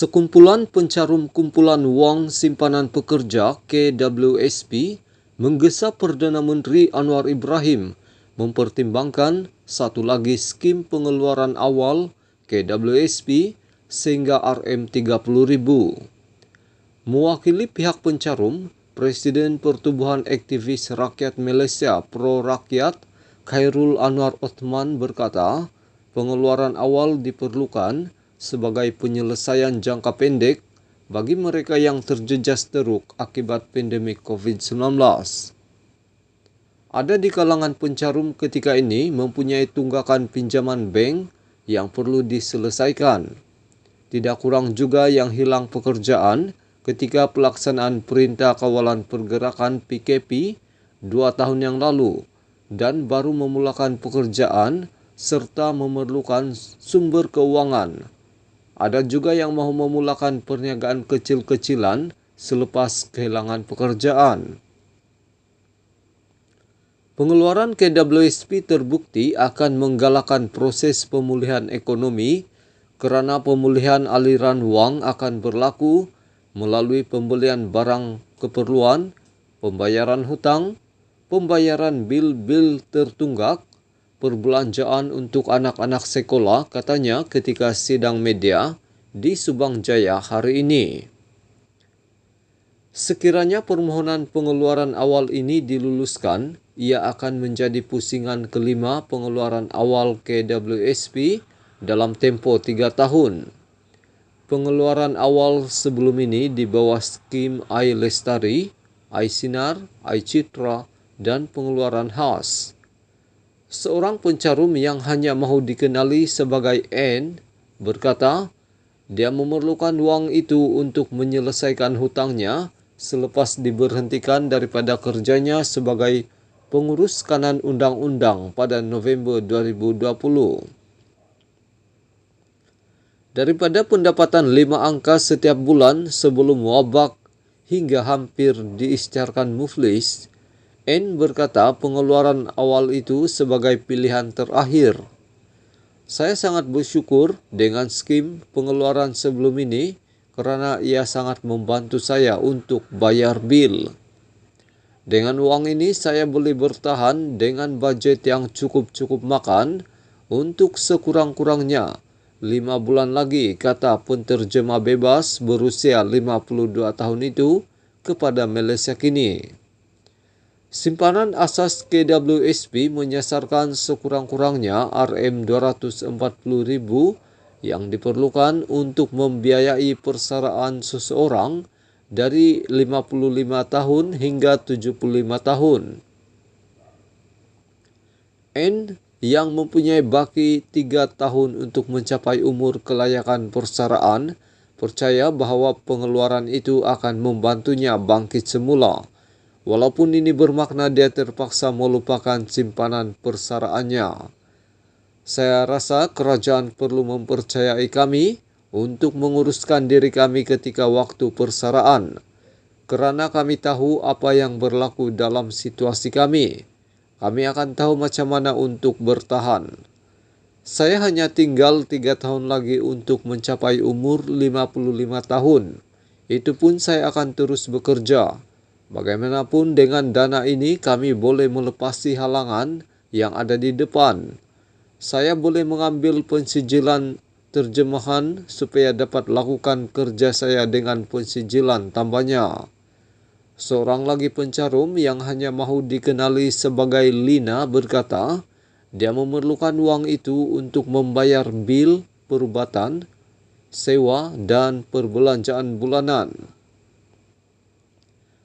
Sekumpulan pencarum kumpulan wang simpanan pekerja KWSP menggesa Perdana Menteri Anwar Ibrahim mempertimbangkan satu lagi skim pengeluaran awal KWSP sehingga RM30.000. Mewakili pihak pencarum, Presiden Pertubuhan Aktivis Rakyat Malaysia Pro Rakyat Khairul Anwar Othman berkata, pengeluaran awal diperlukan sebagai penyelesaian jangka pendek bagi mereka yang terjejas teruk akibat pandemik COVID-19. Ada di kalangan pencarum ketika ini mempunyai tunggakan pinjaman bank yang perlu diselesaikan. Tidak kurang juga yang hilang pekerjaan ketika pelaksanaan Perintah Kawalan Pergerakan PKP 2 tahun yang lalu dan baru memulakan pekerjaan serta memerlukan sumber keuangan. Ada juga yang mahu memulakan perniagaan kecil-kecilan selepas kehilangan pekerjaan. Pengeluaran KWSP terbukti akan menggalakkan proses pemulihan ekonomi kerana pemulihan aliran wang akan berlaku melalui pembelian barang keperluan, pembayaran hutang, pembayaran bil-bil tertunggak, perbelanjaan untuk anak-anak sekolah, katanya ketika sidang media di Subang Jaya hari ini. Sekiranya permohonan pengeluaran awal ini diluluskan, ia akan menjadi pusingan kelima pengeluaran awal KWSP dalam tempoh 3 tahun. Pengeluaran awal sebelum ini di bawah skim iLestari, iSinar, iCitra dan pengeluaran khas. Seorang pencarum yang hanya mahu dikenali sebagai N berkata, dia memerlukan wang itu untuk menyelesaikan hutangnya selepas diberhentikan daripada kerjanya sebagai pengurus kanan undang-undang pada November 2020. Daripada pendapatan 5 angka setiap bulan sebelum wabak hingga hampir diisytiharkan muflis, N berkata pengeluaran awal itu sebagai pilihan terakhir. Saya sangat bersyukur dengan skim pengeluaran sebelum ini kerana ia sangat membantu saya untuk bayar bil. Dengan wang ini saya boleh bertahan dengan bajet yang cukup-cukup makan untuk sekurang-kurangnya 5 bulan lagi, kata penterjemah bebas berusia 52 tahun itu kepada Malaysia Kini. Simpanan asas KWSP menyasarkan sekurang-kurangnya RM240.000 yang diperlukan untuk membiayai persaraan seseorang dari 55 tahun hingga 75 tahun. N yang mempunyai baki 3 tahun untuk mencapai umur kelayakan persaraan percaya bahawa pengeluaran itu akan membantunya bangkit semula. Walaupun ini bermakna dia terpaksa melupakan simpanan persaraannya. Saya rasa kerajaan perlu mempercayai kami untuk menguruskan diri kami ketika waktu persaraan, kerana kami tahu apa yang berlaku dalam situasi kami. Kami akan tahu macam mana untuk bertahan. Saya hanya tinggal 3 tahun lagi untuk mencapai umur 55 tahun. Itu pun saya akan terus bekerja. Bagaimanapun dengan dana ini kami boleh melepasi halangan yang ada di depan. Saya boleh mengambil pensijilan terjemahan supaya dapat lakukan kerja saya dengan pensijilan, tambahnya. Seorang lagi pencarum yang hanya mahu dikenali sebagai Lina berkata, dia memerlukan wang itu untuk membayar bil perubatan, sewa dan perbelanjaan bulanan.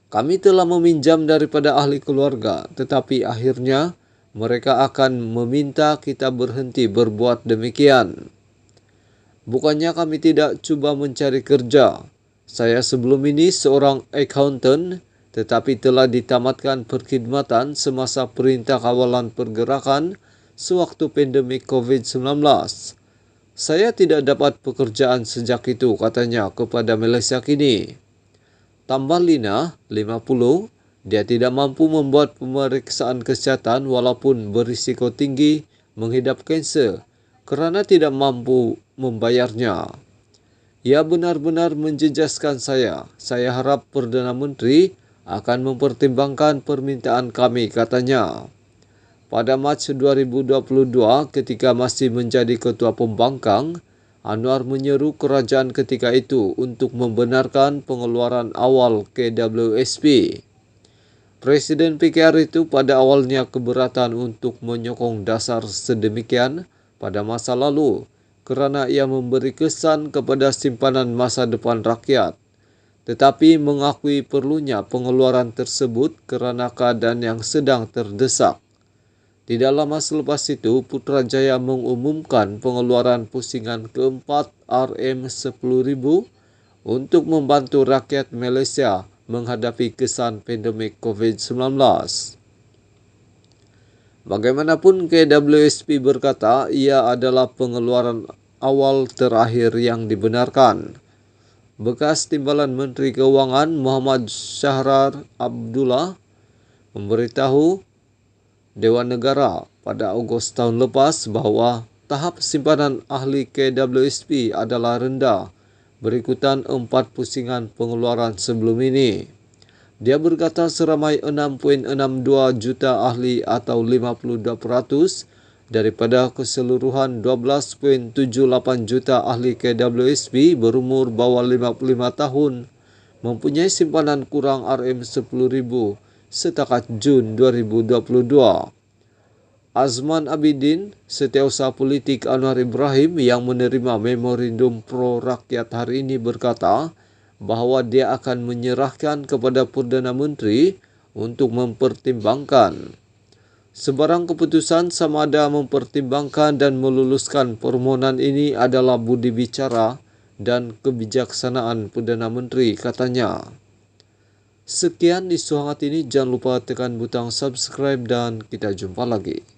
Kami telah meminjam daripada ahli keluarga, tetapi akhirnya mereka akan meminta kita berhenti berbuat demikian. Bukannya kami tidak cuba mencari kerja. Saya sebelum ini seorang accountant, tetapi telah ditamatkan perkhidmatan semasa Perintah Kawalan Pergerakan sewaktu pandemik COVID-19. Saya tidak dapat pekerjaan sejak itu, katanya kepada Malaysia Kini. Tambah Lina, 50, dia tidak mampu membuat pemeriksaan kesihatan walaupun berisiko tinggi menghidap kanser kerana tidak mampu membayarnya. Ia benar-benar menjejaskan saya. Saya harap Perdana Menteri akan mempertimbangkan permintaan kami, katanya. Pada Mac 2022 ketika masih menjadi ketua pembangkang, Anwar menyeru kerajaan ketika itu untuk membenarkan pengeluaran awal KWSP. Presiden PKR itu pada awalnya keberatan untuk menyokong dasar sedemikian pada masa lalu kerana ia memberi kesan kepada simpanan masa depan rakyat, tetapi mengakui perlunya pengeluaran tersebut kerana keadaan yang sedang terdesak. Tidak lama selepas itu, Putrajaya mengumumkan pengeluaran pusingan keempat RM10,000 untuk membantu rakyat Malaysia menghadapi kesan pandemik COVID-19. Bagaimanapun, KWSP berkata ia adalah pengeluaran awal terakhir yang dibenarkan. Bekas Timbalan Menteri Keuangan Muhammad Shahrar Abdullah memberitahu Dewan Negara pada Ogos tahun lepas bahawa tahap simpanan ahli KWSP adalah rendah berikutan 4 pusingan pengeluaran sebelum ini. Dia berkata seramai 6.62 juta ahli atau 52% daripada keseluruhan 12.78 juta ahli KWSP berumur bawah 55 tahun mempunyai simpanan kurang RM10,000 setakat Jun 2022. Azman Abidin, Setiausaha Politik Anwar Ibrahim yang menerima memorandum pro rakyat hari ini berkata bahawa dia akan menyerahkan kepada Perdana Menteri untuk mempertimbangkan. Sebarang keputusan sama ada mempertimbangkan dan meluluskan permohonan ini adalah budi bicara dan kebijaksanaan Perdana Menteri, katanya. Sekian isu hangat ini, jangan lupa tekan butang subscribe dan kita jumpa lagi.